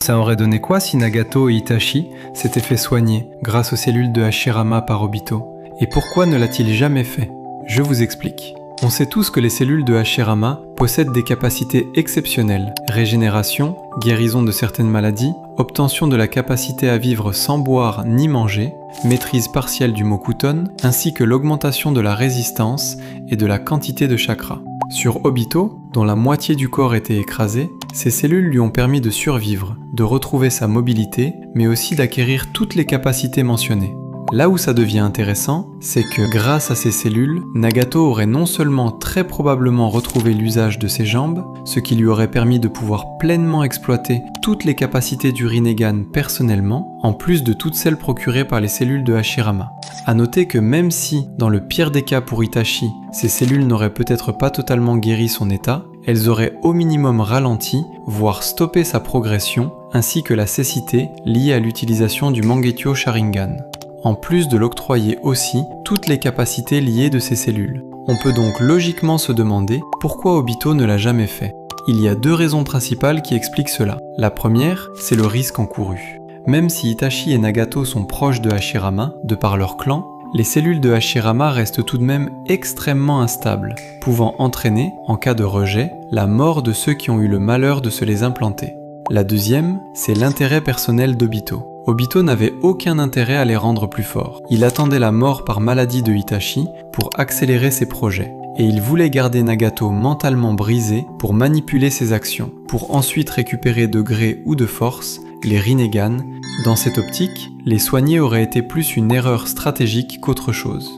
Ça aurait donné quoi si Nagato et Itachi s'étaient fait soigner grâce aux cellules de Hashirama par Obito? Et pourquoi ne l'a-t-il jamais fait? Je vous explique. On sait tous que les cellules de Hashirama possèdent des capacités exceptionnelles: régénération, guérison de certaines maladies, obtention de la capacité à vivre sans boire ni manger, maîtrise partielle du Mokuton, ainsi que l'augmentation de la résistance et de la quantité de chakra. Sur Obito, dont la moitié du corps était écrasée, ces cellules lui ont permis de survivre, de retrouver sa mobilité, mais aussi d'acquérir toutes les capacités mentionnées. Là où ça devient intéressant, c'est que grâce à ces cellules, Nagato aurait non seulement très probablement retrouvé l'usage de ses jambes, ce qui lui aurait permis de pouvoir pleinement exploiter toutes les capacités du Rinnegan personnellement, en plus de toutes celles procurées par les cellules de Hashirama. A noter que même si, dans le pire des cas pour Itachi, ces cellules n'auraient peut-être pas totalement guéri son état, elles auraient au minimum ralenti, voire stoppé sa progression, ainsi que la cécité liée à l'utilisation du Mangekyo Sharingan, en plus de l'octroyer aussi toutes les capacités liées de ces cellules. On peut donc logiquement se demander pourquoi Obito ne l'a jamais fait. Il y a deux raisons principales qui expliquent cela. La première, c'est le risque encouru. Même si Itachi et Nagato sont proches de Hashirama, de par leur clan, les cellules de Hashirama restent tout de même extrêmement instables, pouvant entraîner, en cas de rejet, la mort de ceux qui ont eu le malheur de se les implanter. La deuxième, c'est l'intérêt personnel d'Obito. Obito n'avait aucun intérêt à les rendre plus forts. Il attendait la mort par maladie de Itachi pour accélérer ses projets. Et il voulait garder Nagato mentalement brisé pour manipuler ses actions, pour ensuite récupérer de gré ou de force les Rinnegan. Dans cette optique, les soigner aurait été plus une erreur stratégique qu'autre chose.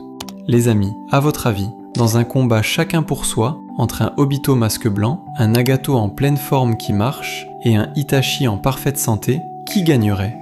Les amis, à votre avis, dans un combat chacun pour soi, entre un Obito masque blanc, un Nagato en pleine forme qui marche, et un Itachi en parfaite santé, qui gagnerait ?